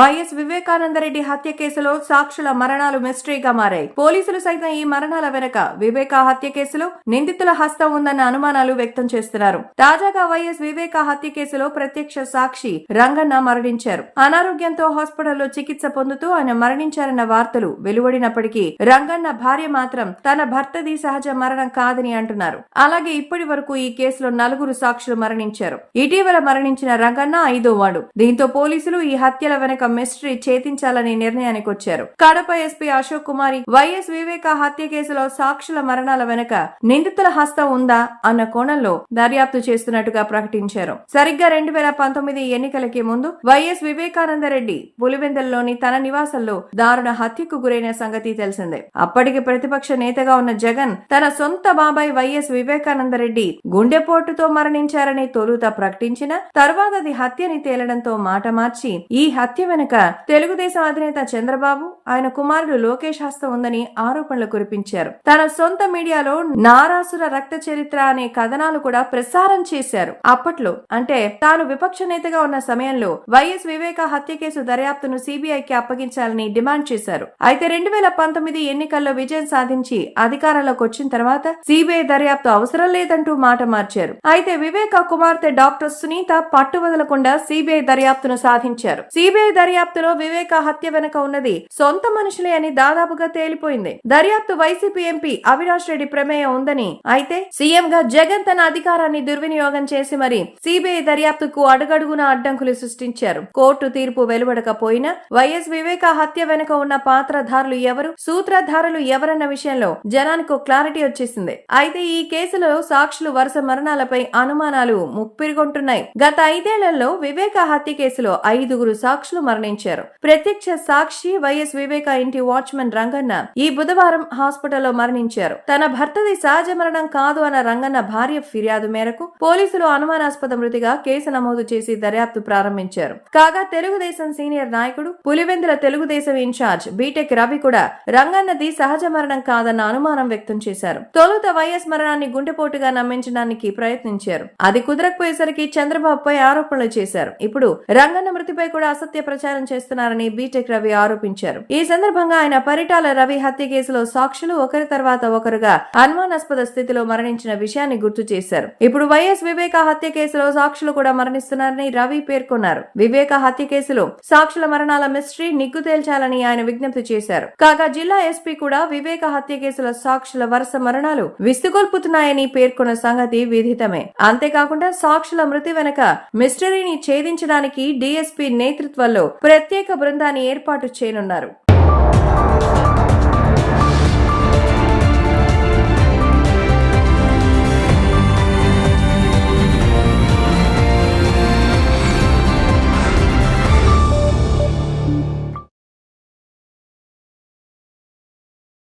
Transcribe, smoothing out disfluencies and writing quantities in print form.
YS Vivekananda Reddy హత్య కేసులో సాక్షుల మరణాలు మిస్టరీగా మారాయి. పోలీసులు సైతం ఈ మరణాల వెనక వివేకా హత్య కేసులో నిందితుల హస్తం ఉందన్న అనుమానాలు వ్యక్తం చేస్తున్నారు. తాజాగా వైఎస్ వివేకా హత్య కేసులో ప్రత్యక్ష సాక్షి రంగన్న మరణించారు. అనారోగ్యంతో హాస్పిటల్లో చికిత్స పొందుతూ ఆయన మరణించారన్న వార్తలు వెలువడినప్పటికీ రంగన్న భార్య మాత్రం తన భర్తది సహజ మరణం కాదని అంటున్నారు. అలాగే ఇప్పటి వరకు ఈ కేసులో 4 సాక్షులు మరణించారు. ఇటీవల మరణించిన రంగన్న 5వ వాడు. దీంతో పోలీసులు ఈ హత్యల వెనక మిస్టరీ ఛేదించాలని నిర్ణయానికి వచ్చారు. కడప ఎస్పీ అశోక్ కుమారి వైఎస్ వివేకా హత్య కేసులో సాక్షుల మరణాల వెనక నిందితుల హస్తం ఉందా అన్న కోణంలో దర్యాప్తు చేస్తున్నట్టుగా ప్రకటించారు. సరిగ్గా 2019 ఎన్నికలకి ముందు వైఎస్ వివేకానందరెడ్డి పులివెందులలోని తన నివాసంలో దారుణ హత్యకు గురైన సంగతి తెలిసిందే. అప్పటికి ప్రతిపక్ష నేతగా ఉన్న జగన్ తన సొంత బాబాయ్ వైఎస్ వివేకానందరెడ్డి గుండెపోటుతో మరణించారని తొలుత ప్రకటించిన తర్వాతది హత్యని తేలడంతో మాట మార్చి ఈ హత్య వెనుక తెలుగుదేశం అధినేత చంద్రబాబు ఆయన కుమారుడు లోకేష్ హస్తం ఉందని ఆరోపణలు కురిపించారు. తన సొంత మీడియాలో నారాసుర రక్త చరిత్ర అనే కథనాలు కూడా ప్రసారం చేశారు. అప్పట్లో అంటే తాను విపక్ష నేతగా ఉన్న సమయంలో వైఎస్ వివేకా హత్య కేసు దర్యాప్తును సిబిఐకి అప్పగించాలని డిమాండ్ చేశారు. అయితే 2019 ఎన్నికల్లో విజయం సాధించి అధికారంలోకి వచ్చిన తర్వాత సిబిఐ దర్యాప్తు అవసరం లేదంటూ మాట మార్చారు. అయితే వివేకా కుమార్తె డాక్టర్ సునీత పట్టువదలకుండా సిబిఐ దర్యాప్తును సాధించారు. సిబిఐ దర్యాప్తులో వివేకా హత్య వెనక ఉన్నది సొంత మనుషులే అని దాదాపుగా తేలిపోయింది. దర్యాప్తు వైసీపీ ఎంపీ అవినాష్ రెడ్డి ప్రమేయం ఉందని, అయితే సీఎం గా జగన్ తన అధికారాన్ని దుర్వినియోగం చేసి మరి సిబిఐ దర్యాప్తుకు అడుగడుగున అడ్డంకులు సృష్టించారు. కోర్టు తీర్పు వెలువడకపోయినా వైఎస్ వివేకా హత్య వెనుక ఉన్న పాత్రధారులు ఎవరు, సూత్రధారులు ఎవరన్న విషయంలో జనానికి క్లారిటీ వచ్చేసింది. అయితే ఈ కేసులో సాక్షులు వరుస మరణాలపై అనుమానాలు ముప్పిరిగొంటున్నాయి. గత 5 ఏళ్లలో వివేకా హత్య కేసులో 5 సాక్షులు మరణించారు. ప్రత్యక్ష సాక్షి వైఎస్ వివేకా ఇంటి వాచ్మెన్ రంగన్న ఈ బుధవారం హాస్పిటల్లో మరణించారు. తన భర్తది సహజ మరణం కాదు అన్న రంగన్న భార్య ఫిర్యాదు మేరకు పోలీసులు అనుమానాస్పద మృతిగా కేసు నమోదు చేసి దర్యాప్తు ప్రారంభించారు. కాగా తెలుగుదేశం సీనియర్ నాయకుడు పులివెందుల తెలుగుదేశం ఇన్ఛార్జ్ బీటెక్ రవి కూడా రంగన్నది సహజ మరణం కాదన్న అనుమానం వ్యక్తం చేశారు. తొలుత వైఎస్ మరణాన్ని గుండెపోటుగా నమ్మించడానికి ప్రయత్నించారు. అది కుదరకపోయేసరికి చంద్రబాబుపై ఆరోపణలు చేశారు. ఇప్పుడు రంగన్న మృతిపై కూడా అసత్య ప్రచారం చేస్తున్నారని బీటెక్ రవి ఆరోపించారు. ఈ సందర్భంగా ఆయన పరిటాల రవి హత్య కేసులో సాక్షులు ఒకరి తర్వాత ఒకరుగా అనుమానాస్పద స్థితిలో మరణించిన విషయాన్ని గుర్తు చేశారు. ఇప్పుడు వైఎస్ వివేకా హత్య కేసులో సాక్షులు కూడా మరణిస్తున్నారని రవి పేర్కొన్నారు. వివేకా హత్య కేసులో సాక్షుల మరణాల మిస్టరీ నిగ్గు తేల్చాలని ఆయన విజ్ఞప్తి చేశారు. కాగా జిల్లా ఎస్పీ కూడా వివేకా హత్య కేసులో సాక్షుల వరుస మరణాలు విస్తుగొల్పుతున్నాయని పేర్కొన్న సంగతి విదితమే. అంతేకాకుండా సాక్షుల మృతి వెనక మిస్టరీని ఛేదించడానికి డీఎస్పీ నేతృత్వంలో ప్రత్యేక బృందాన్ని ఏర్పాటు చేయనున్నారు.